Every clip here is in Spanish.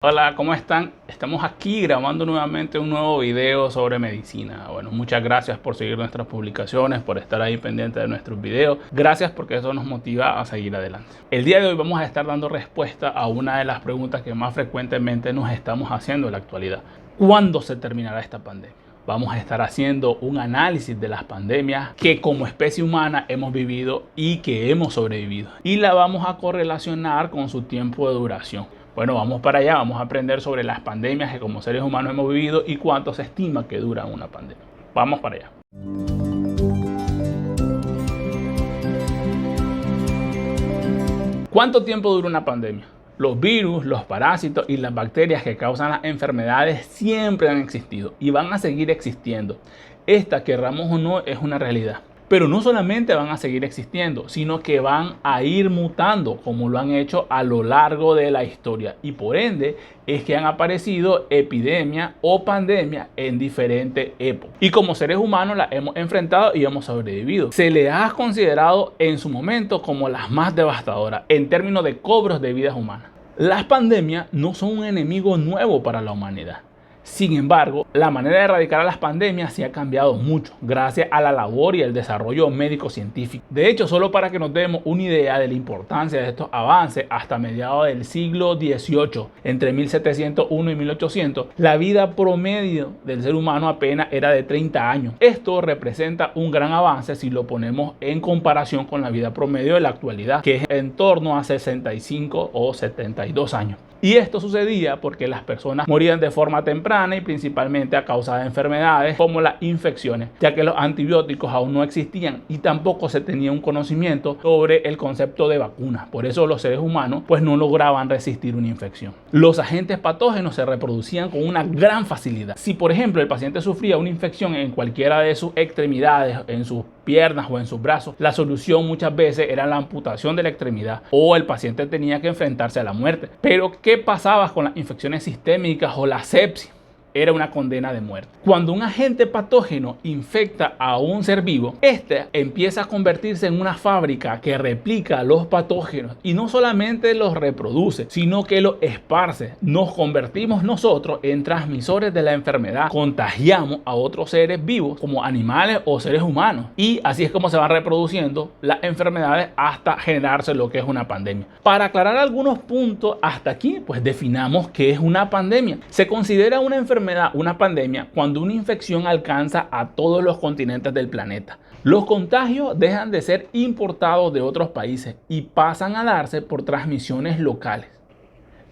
Hola, ¿cómo están? Estamos aquí grabando nuevamente un nuevo video sobre medicina. Bueno, muchas gracias por seguir nuestras publicaciones, por estar ahí pendiente de nuestros videos. Gracias porque eso nos motiva a seguir adelante. El día de hoy vamos a estar dando respuesta a una de las preguntas que más frecuentemente nos estamos haciendo en la actualidad. ¿Cuándo se terminará esta pandemia? Vamos a estar haciendo un análisis de las pandemias que como especie humana hemos vivido y que hemos sobrevivido. Y la vamos a correlacionar con su tiempo de duración. Bueno, vamos para allá, vamos a aprender sobre las pandemias que como seres humanos hemos vivido y cuánto se estima que dura una pandemia. Vamos para allá. ¿Cuánto tiempo dura una pandemia? Los virus, los parásitos y las bacterias que causan las enfermedades siempre han existido y van a seguir existiendo. Esta, querramos o no, es una realidad. Pero no solamente van a seguir existiendo, sino que van a ir mutando como lo han hecho a lo largo de la historia. Y por ende es que han aparecido epidemias o pandemias en diferentes épocas. Y como seres humanos las hemos enfrentado y hemos sobrevivido. Se les ha considerado en su momento como las más devastadoras en términos de cobros de vidas humanas. Las pandemias no son un enemigo nuevo para la humanidad. Sin embargo, la manera de erradicar a las pandemias sí ha cambiado mucho gracias a la labor y el desarrollo médico-científico. De hecho, solo para que nos demos una idea de la importancia de estos avances, hasta mediados del siglo XVIII, entre 1701 y 1800, la vida promedio del ser humano apenas era de 30 años. Esto representa un gran avance si lo ponemos en comparación con la vida promedio de la actualidad, que es en torno a 65 o 72 años. Y esto sucedía porque las personas morían de forma temprana y principalmente a causa de enfermedades como las infecciones, ya que los antibióticos aún no existían y tampoco se tenía un conocimiento sobre el concepto de vacunas. Por eso los seres humanos pues no lograban resistir una infección. Los agentes patógenos se reproducían con una gran facilidad. Si por ejemplo el paciente sufría una infección en cualquiera de sus extremidades, en sus piernas o en sus brazos, la solución muchas veces era la amputación de la extremidad o el paciente tenía que enfrentarse a la muerte. Pero ¿qué pasaba con las infecciones sistémicas o la sepsis? Era una condena de muerte. Cuando un agente patógeno infecta a un ser vivo, este empieza a convertirse en una fábrica que replica los patógenos y no solamente los reproduce, sino que los esparce. Nos convertimos nosotros en transmisores de la enfermedad, contagiamos a otros seres vivos como animales o seres humanos y así es como se van reproduciendo las enfermedades hasta generarse lo que es una pandemia. Para aclarar algunos puntos hasta aquí, pues definamos qué es una pandemia. Se considera una pandemia cuando una infección alcanza a todos los continentes del planeta. Los contagios dejan de ser importados de otros países y pasan a darse por transmisiones locales.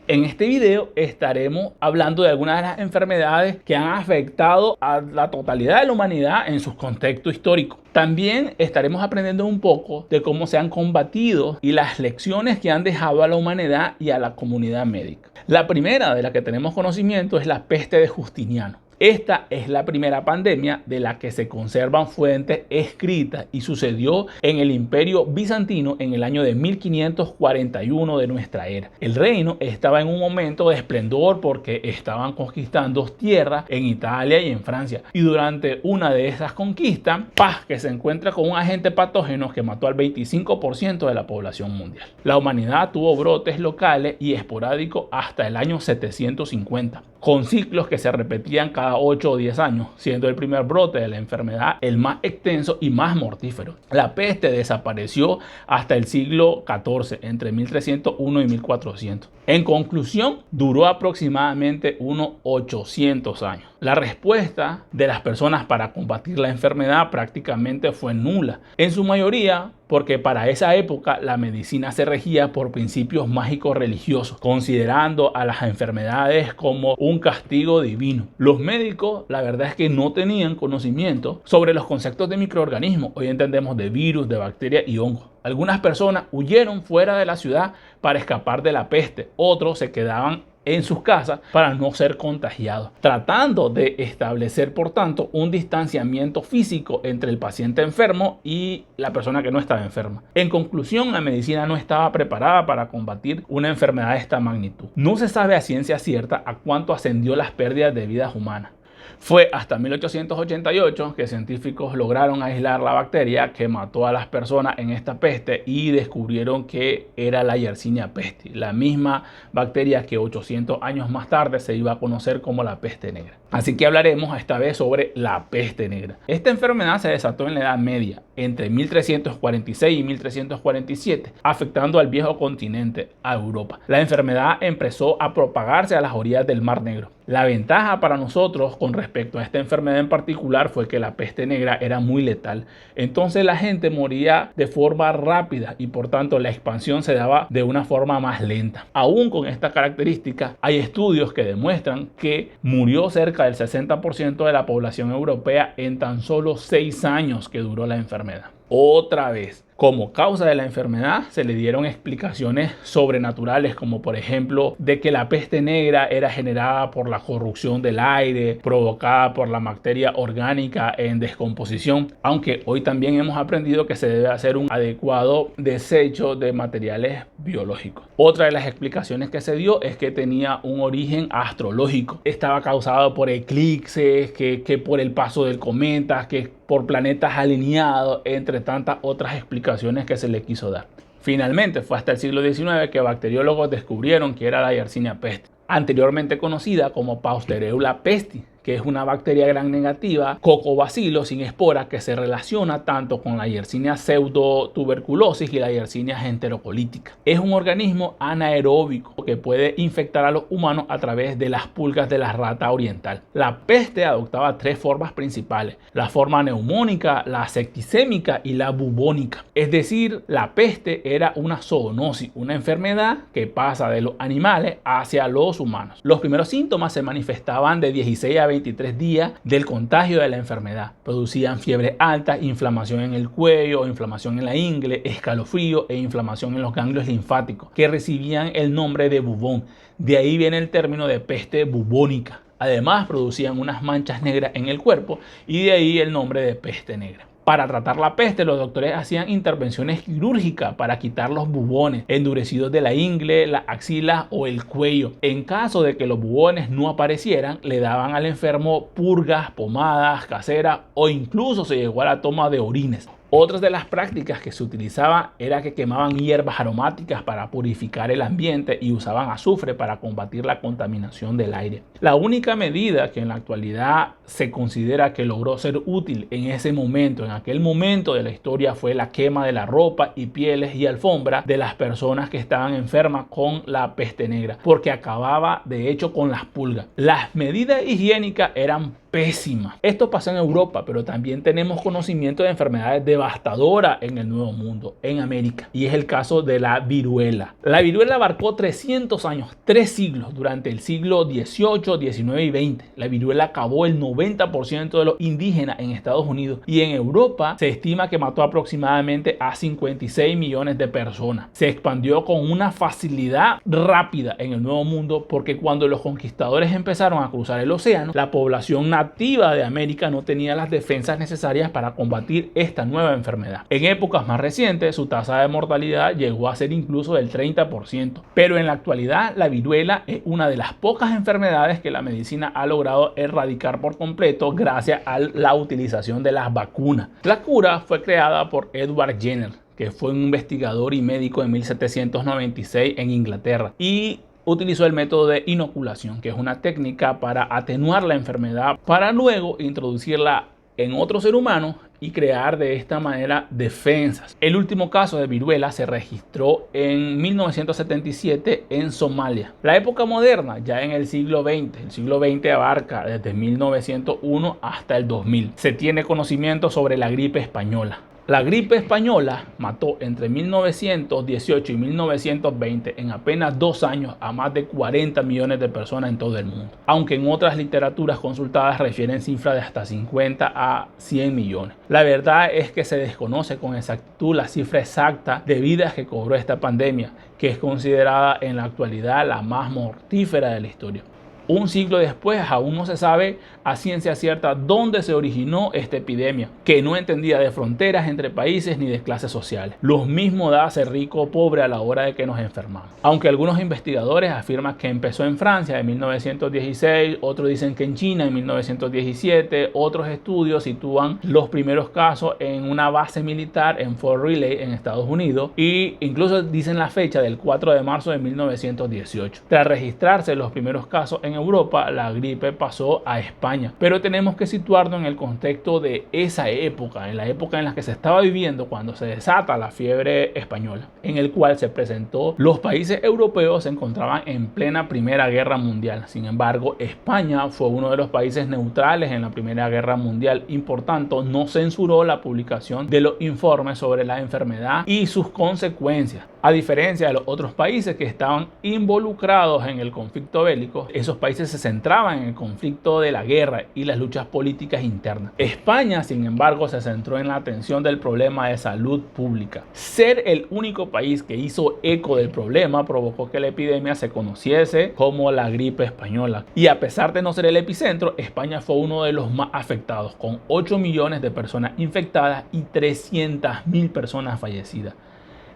En este video estaremos hablando de algunas de las enfermedades que han afectado a la totalidad de la humanidad en sus contextos históricos. También estaremos aprendiendo un poco de cómo se han combatido y las lecciones que han dejado a la humanidad y a la comunidad médica. La primera de la que tenemos conocimiento es la peste de Justiniano. Esta es la primera pandemia de la que se conservan fuentes escritas y sucedió en el Imperio Bizantino en el año de 1541 de nuestra era. El reino estaba en un momento de esplendor porque estaban conquistando tierras en Italia y en Francia. Y durante una de esas conquistas, que se encuentra con un agente patógeno que mató al 25% de la población mundial. La humanidad tuvo brotes locales y esporádicos hasta el año 750, con ciclos que se repetían cada 8 o 10 años, siendo el primer brote de la enfermedad el más extenso y más mortífero. La peste desapareció hasta el siglo XIV, entre 1301 y 1400. En conclusión, duró aproximadamente unos 800 años. La respuesta de las personas para combatir la enfermedad prácticamente fue nula, en su mayoría porque para esa época la medicina se regía por principios mágicos religiosos, considerando a las enfermedades como un castigo divino. Los médicos, la verdad es que no tenían conocimiento sobre los conceptos de microorganismos. Hoy entendemos de virus, de bacterias y hongos. Algunas personas huyeron fuera de la ciudad para escapar de la peste, otros se quedaban en sus casas para no ser contagiados, tratando de establecer por tanto un distanciamiento físico entre el paciente enfermo y la persona que no estaba enferma. En conclusión, la medicina no estaba preparada para combatir una enfermedad de esta magnitud. No se sabe a ciencia cierta a cuánto ascendió las pérdidas de vidas humanas. Fue hasta 1888 que científicos lograron aislar la bacteria que mató a las personas en esta peste y descubrieron que era la Yersinia pestis, la misma bacteria que 800 años más tarde se iba a conocer como la peste negra. Así que hablaremos esta vez sobre la peste negra. Esta enfermedad se desató en la Edad Media, entre 1346 y 1347, afectando al viejo continente, a Europa. La enfermedad empezó a propagarse a las orillas del Mar Negro. La ventaja para nosotros con respecto a esta enfermedad en particular fue que la peste negra era muy letal. Entonces la gente moría de forma rápida y por tanto la expansión se daba de una forma más lenta. Aún con esta característica, hay estudios que demuestran que murió cerca del 60% de la población europea en tan solo 6 años que duró la enfermedad. Otra vez, como causa de la enfermedad se le dieron explicaciones sobrenaturales, como por ejemplo de que la peste negra era generada por la corrupción del aire provocada por la bacteria orgánica en descomposición, aunque hoy también hemos aprendido que se debe hacer un adecuado desecho de materiales biológicos. Otra de las explicaciones que se dio es que tenía un origen astrológico. Estaba causado por eclipses, que por el paso del cometa, que por planetas alineados, entre tantas otras explicaciones que se le quiso dar. Finalmente fue hasta el siglo XIX que bacteriólogos descubrieron que era la Yersinia pestis, anteriormente conocida como Pasteurella pestis, que es una bacteria gram negativa, cocobacilo sin espora, que se relaciona tanto con la Yersinia pseudotuberculosis y la Yersinia enterocolítica. Es un organismo anaeróbico que puede infectar a los humanos a través de las pulgas de la rata oriental. La peste adoptaba 3 formas principales: la forma neumónica, la septicémica y la bubónica. Es decir, la peste era una zoonosis, una enfermedad que pasa de los animales hacia los humanos. Los primeros síntomas se manifestaban de 16 a 23 días del contagio de la enfermedad. Producían fiebre alta, inflamación en el cuello, inflamación en la ingle, escalofrío e inflamación en los ganglios linfáticos, que recibían el nombre de bubón. De ahí viene el término de peste bubónica. Además, producían unas manchas negras en el cuerpo y de ahí el nombre de peste negra. Para tratar la peste, los doctores hacían intervenciones quirúrgicas para quitar los bubones endurecidos de la ingle, la axila o el cuello. En caso de que los bubones no aparecieran, le daban al enfermo purgas, pomadas caseras o incluso se llegó a la toma de orines. Otras de las prácticas que se utilizaban era que quemaban hierbas aromáticas para purificar el ambiente y usaban azufre para combatir la contaminación del aire. La única medida que en la actualidad se considera que logró ser útil en ese momento, en aquel momento de la historia, fue la quema de la ropa y pieles y alfombra de las personas que estaban enfermas con la peste negra, porque acababa de hecho con las pulgas. Las medidas higiénicas eran pésimas. Esto pasó en Europa, pero también tenemos conocimiento de enfermedades devastadoras en el Nuevo Mundo, en América, y es el caso de la viruela. La viruela abarcó 300 años, 3 siglos, durante el siglo XVIII, XIX y XX. La viruela acabó el 90% de los indígenas en Estados Unidos y en Europa se estima que mató aproximadamente a 56 millones de personas. Se expandió con una facilidad rápida en el Nuevo Mundo porque cuando los conquistadores empezaron a cruzar el océano, la población nativa de América no tenía las defensas necesarias para combatir esta nueva enfermedad. En épocas más recientes, su tasa de mortalidad llegó a ser incluso del 30%, pero en la actualidad la viruela es una de las pocas enfermedades que la medicina ha logrado erradicar por completo gracias a la utilización de las vacunas. La cura fue creada por Edward Jenner, que fue un investigador y médico en 1796 en Inglaterra, y utilizó el método de inoculación, que es una técnica para atenuar la enfermedad para luego introducirla en otro ser humano y crear de esta manera defensas. El último caso de viruela se registró en 1977 en Somalia. La época moderna, ya en el siglo XX. El siglo XX abarca desde 1901 hasta el 2000. Se tiene conocimiento sobre la gripe española. La gripe española mató entre 1918 y 1920 en apenas 2 años a más de 40 millones de personas en todo el mundo, aunque en otras literaturas consultadas refieren cifras de hasta 50 a 100 millones. La verdad es que se desconoce con exactitud la cifra exacta de vidas que cobró esta pandemia, que es considerada en la actualidad la más mortífera de la historia. Un siglo después aún no se sabe a ciencia cierta dónde se originó esta epidemia, que no entendía de fronteras entre países ni de clases sociales. Lo mismo da ser rico o pobre a la hora de que nos enfermamos. Aunque algunos investigadores afirman que empezó en Francia en 1916, otros dicen que en China en 1917, otros estudios sitúan los primeros casos en una base militar en Fort Riley en Estados Unidos, e incluso dicen la fecha del 4 de marzo de 1918. Tras registrarse los primeros casos en Europa, la gripe pasó a España, pero tenemos que situarnos en el contexto de esa época, en la época en la que se estaba viviendo cuando se desata la fiebre española, en el cual se presentó. Los países europeos se encontraban en plena Primera Guerra Mundial. Sin embargo, España fue uno de los países neutrales en la Primera Guerra Mundial y por tanto no censuró la publicación de los informes sobre la enfermedad y sus consecuencias. A diferencia de los otros países que estaban involucrados en el conflicto bélico, esos países se centraban en el conflicto de la guerra y las luchas políticas internas. España, sin embargo, se centró en la atención del problema de salud pública. Ser el único país que hizo eco del problema provocó que la epidemia se conociese como la gripe española. Y a pesar de no ser el epicentro, España fue uno de los más afectados, con 8 millones de personas infectadas y 300.000 personas fallecidas.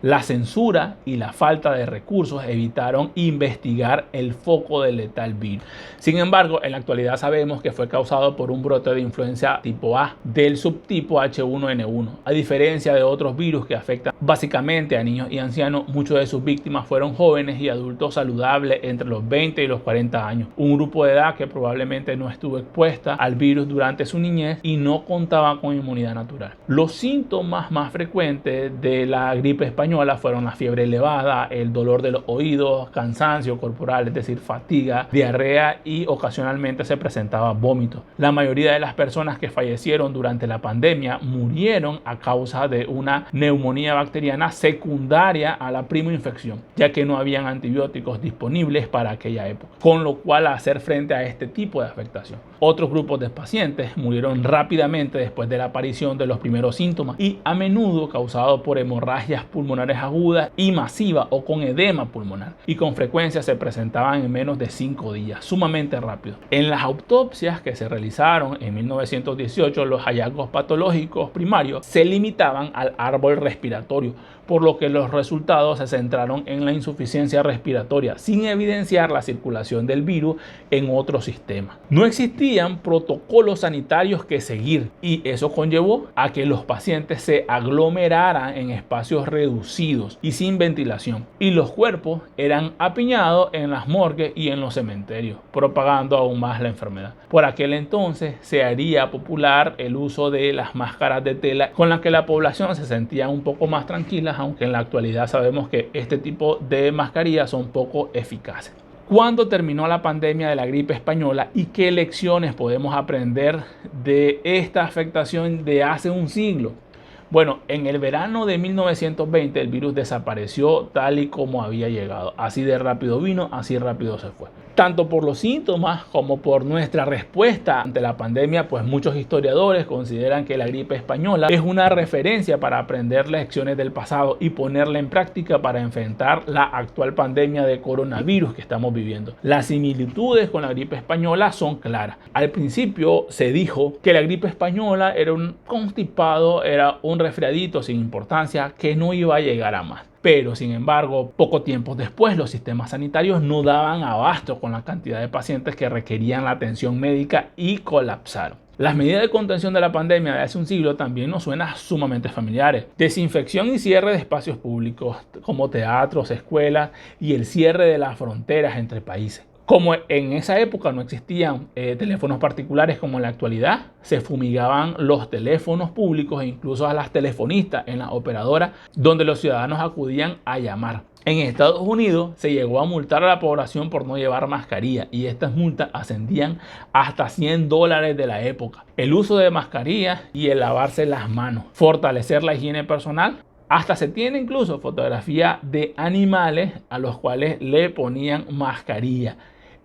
La censura y la falta de recursos evitaron investigar el foco del letal virus. Sin embargo, en la actualidad sabemos que fue causado por un brote de influenza tipo A del subtipo H1N1. A diferencia de otros virus que afectan básicamente a niños y ancianos, muchos de sus víctimas fueron jóvenes y adultos saludables entre los 20 y los 40 años. Un grupo de edad que probablemente no estuvo expuesta al virus durante su niñez y no contaba con inmunidad natural. Los síntomas más frecuentes de la gripe española fueron la fiebre elevada, el dolor de los oídos, cansancio corporal, es decir, fatiga, diarrea y ocasionalmente se presentaba vómito. La mayoría de las personas que fallecieron durante la pandemia murieron a causa de una neumonía bacteriana secundaria a la primoinfección, ya que no habían antibióticos disponibles para aquella época, con lo cual hacer frente a este tipo de afectación. Otros grupos de pacientes murieron rápidamente después de la aparición de los primeros síntomas y a menudo causados por hemorragias pulmonares agudas y masivas o con edema pulmonar, y con frecuencia se presentaban en menos de 5 días, sumamente rápido. En las autopsias que se realizaron en 1918, los hallazgos patológicos primarios se limitaban al árbol respiratorio, por lo que los resultados se centraron en la insuficiencia respiratoria, sin evidenciar la circulación del virus en otros sistemas. No existían protocolos sanitarios que seguir, y eso conllevó a que los pacientes se aglomeraran en espacios reducidos y sin ventilación, y los cuerpos eran apiñados en las morgues y en los cementerios, propagando aún más la enfermedad. Por aquel entonces se haría popular el uso de las máscaras de tela, con las que la población se sentía un poco más tranquila, aunque en la actualidad sabemos que este tipo de mascarillas son poco eficaces. ¿Cuándo terminó la pandemia de la gripe española y qué lecciones podemos aprender de esta afectación de hace un siglo? Bueno, en el verano de 1920 el virus desapareció tal y como había llegado. Así de rápido vino, así rápido se fue. Tanto por los síntomas como por nuestra respuesta ante la pandemia, pues muchos historiadores consideran que la gripe española es una referencia para aprender lecciones del pasado y ponerla en práctica para enfrentar la actual pandemia de coronavirus que estamos viviendo. Las similitudes con la gripe española son claras. Al principio se dijo que la gripe española era un constipado, era un resfriadito sin importancia que no iba a llegar a más. Pero, sin embargo, poco tiempo después los sistemas sanitarios no daban abasto con la cantidad de pacientes que requerían la atención médica y colapsaron. Las medidas de contención de la pandemia de hace un siglo también nos suenan sumamente familiares. Desinfección y cierre de espacios públicos como teatros, escuelas y el cierre de las fronteras entre países. Como en esa época no existían teléfonos particulares como en la actualidad, se fumigaban los teléfonos públicos e incluso a las telefonistas en las operadoras donde los ciudadanos acudían a llamar. En Estados Unidos se llegó a multar a la población por no llevar mascarilla y estas multas ascendían hasta $100 de la época. El uso de mascarillas y el lavarse las manos, fortalecer la higiene personal. Hasta se tiene incluso fotografía de animales a los cuales le ponían mascarilla.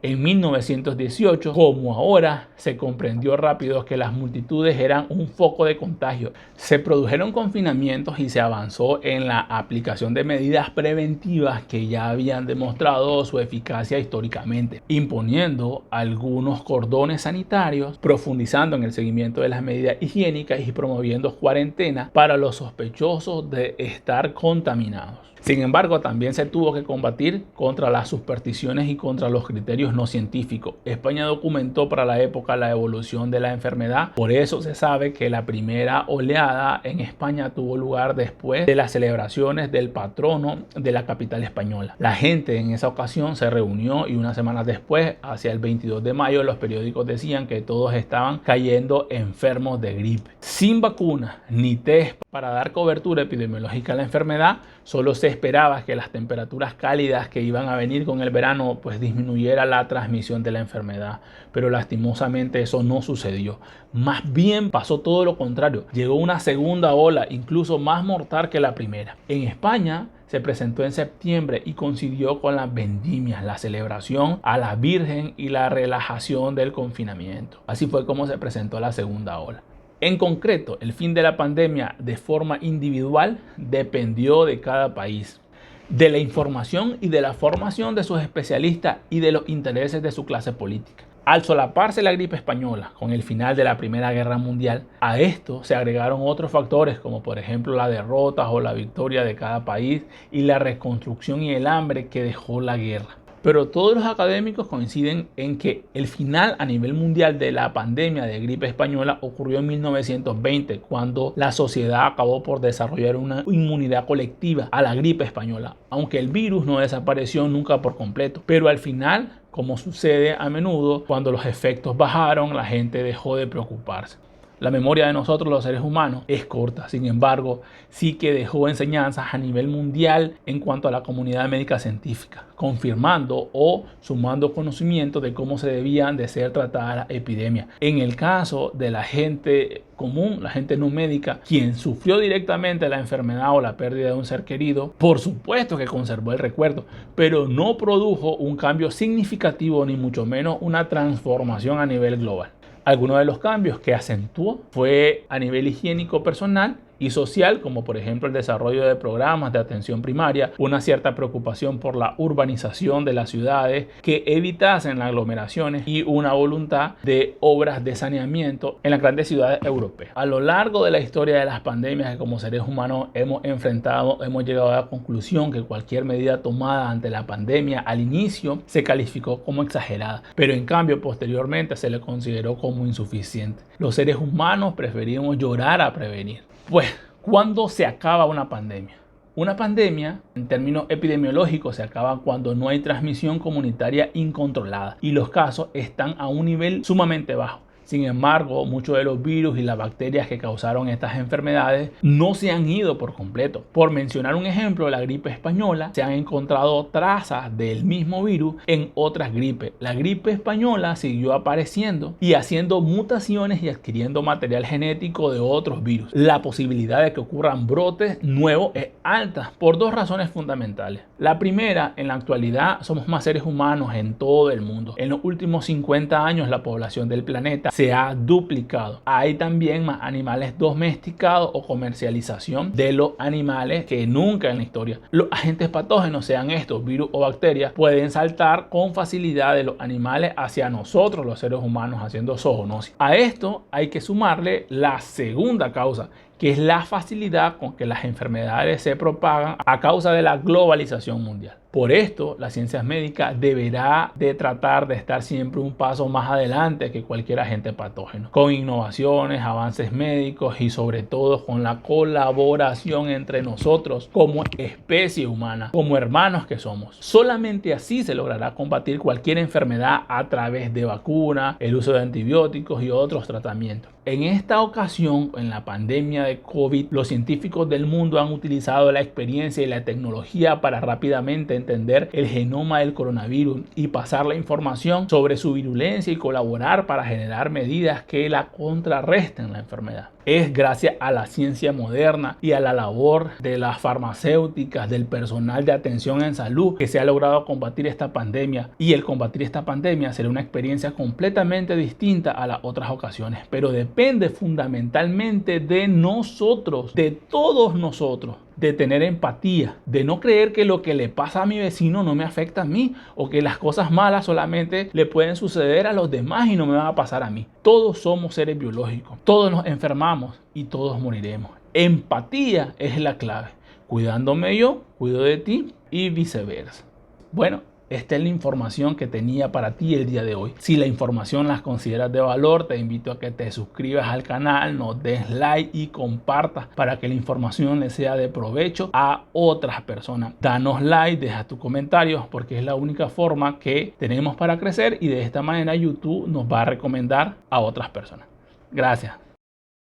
En 1918, como ahora, se comprendió rápido que las multitudes eran un foco de contagio. Se produjeron confinamientos y se avanzó en la aplicación de medidas preventivas que ya habían demostrado su eficacia históricamente, imponiendo algunos cordones sanitarios, profundizando en el seguimiento de las medidas higiénicas y promoviendo cuarentenas para los sospechosos de estar contaminados. Sin embargo, también se tuvo que combatir contra las supersticiones y contra los criterios no científicos. España documentó para la época la evolución de la enfermedad. Por eso se sabe que la primera oleada en España tuvo lugar después de las celebraciones del patrono de la capital española. La gente en esa ocasión se reunió y unas semanas después, hacia el 22 de mayo, los periódicos decían que todos estaban cayendo enfermos de gripe. Sin vacuna ni test para dar cobertura epidemiológica a la enfermedad, solo se esperaba que las temperaturas cálidas que iban a venir con el verano pues disminuyera la transmisión de la enfermedad, pero lastimosamente eso no sucedió. Más bien pasó todo lo contrario. Llegó una segunda ola, incluso más mortal que la primera. En España se presentó en septiembre y coincidió con las vendimias, la celebración a la Virgen y la relajación del confinamiento. Así fue como se presentó la segunda ola. En concreto, el fin de la pandemia de forma individual dependió de cada país, de la información y de la formación de sus especialistas y de los intereses de su clase política. Al solaparse la gripe española con el final de la Primera Guerra Mundial, a esto se agregaron otros factores como por ejemplo la derrota o la victoria de cada país y la reconstrucción y el hambre que dejó la guerra. Pero todos los académicos coinciden en que el final a nivel mundial de la pandemia de gripe española ocurrió en 1920, cuando la sociedad acabó por desarrollar una inmunidad colectiva a la gripe española, aunque el virus no desapareció nunca por completo. Pero al final, como sucede a menudo, cuando los efectos bajaron, la gente dejó de preocuparse. La memoria de nosotros los seres humanos es corta, sin embargo, sí que dejó enseñanzas a nivel mundial en cuanto a la comunidad médica científica, confirmando o sumando conocimiento de cómo se debían de ser tratadas las epidemias. En el caso de la gente común, la gente no médica, quien sufrió directamente la enfermedad o la pérdida de un ser querido, por supuesto que conservó el recuerdo, pero no produjo un cambio significativo ni mucho menos una transformación a nivel global. Algunos de los cambios que acentuó fue a nivel higiénico personal y social, como por ejemplo el desarrollo de programas de atención primaria, una cierta preocupación por la urbanización de las ciudades que evitasen las aglomeraciones y una voluntad de obras de saneamiento en las grandes ciudades europeas. A lo largo de la historia de las pandemias que como seres humanos hemos enfrentado, hemos llegado a la conclusión que cualquier medida tomada ante la pandemia al inicio se calificó como exagerada, pero en cambio posteriormente se le consideró como insuficiente. Los seres humanos preferimos llorar a prevenir. Pues, ¿cuándo se acaba una pandemia? Una pandemia, en términos epidemiológicos, se acaba cuando no hay transmisión comunitaria incontrolada y los casos están a un nivel sumamente bajo. Sin embargo, muchos de los virus y las bacterias que causaron estas enfermedades no se han ido por completo. Por mencionar un ejemplo, la gripe española, se han encontrado trazas del mismo virus en otras gripes. La gripe española siguió apareciendo y haciendo mutaciones y adquiriendo material genético de otros virus. La posibilidad de que ocurran brotes nuevos es alta por dos razones fundamentales. La primera, en la actualidad somos más seres humanos en todo el mundo. En los últimos 50 años la población del planeta se ha duplicado. Hay también más animales domesticados o comercialización de los animales que nunca en la historia. Los agentes patógenos, sean estos virus o bacterias, pueden saltar con facilidad de los animales hacia nosotros los seres humanos haciendo zoonosis. A esto hay que sumarle la segunda causa, que es la facilidad con que las enfermedades se propagan a causa de la globalización mundial. Por esto, la ciencia médica deberá de tratar de estar siempre un paso más adelante que cualquier agente patógeno, con innovaciones, avances médicos y sobre todo con la colaboración entre nosotros como especie humana, como hermanos que somos. Solamente así se logrará combatir cualquier enfermedad a través de vacunas, el uso de antibióticos y otros tratamientos. En esta ocasión, en la pandemia de COVID, los científicos del mundo han utilizado la experiencia y la tecnología para rápidamente entender el genoma del coronavirus y pasar la información sobre su virulencia y colaborar para generar medidas que la contrarresten la enfermedad. Es gracias a la ciencia moderna y a la labor de las farmacéuticas, del personal de atención en salud, que se ha logrado combatir esta pandemia. Y el combatir esta pandemia será una experiencia completamente distinta a las otras ocasiones. Pero depende fundamentalmente de nosotros, de todos nosotros, de tener empatía, de no creer que lo que le pasa a mi vecino no me afecta a mí, o que las cosas malas solamente le pueden suceder a los demás y no me van a pasar a mí. Todos somos seres biológicos, todos nos enfermamos y todos moriremos. Empatía es la clave. Cuidándome yo, cuido de ti y viceversa. Bueno, esta es la información que tenía para ti el día de hoy. Si la información la consideras de valor, te invito a que te suscribas al canal, nos des like y compartas para que la información le sea de provecho a otras personas. Danos like, deja tus comentarios porque es la única forma que tenemos para crecer y de esta manera YouTube nos va a recomendar a otras personas. Gracias.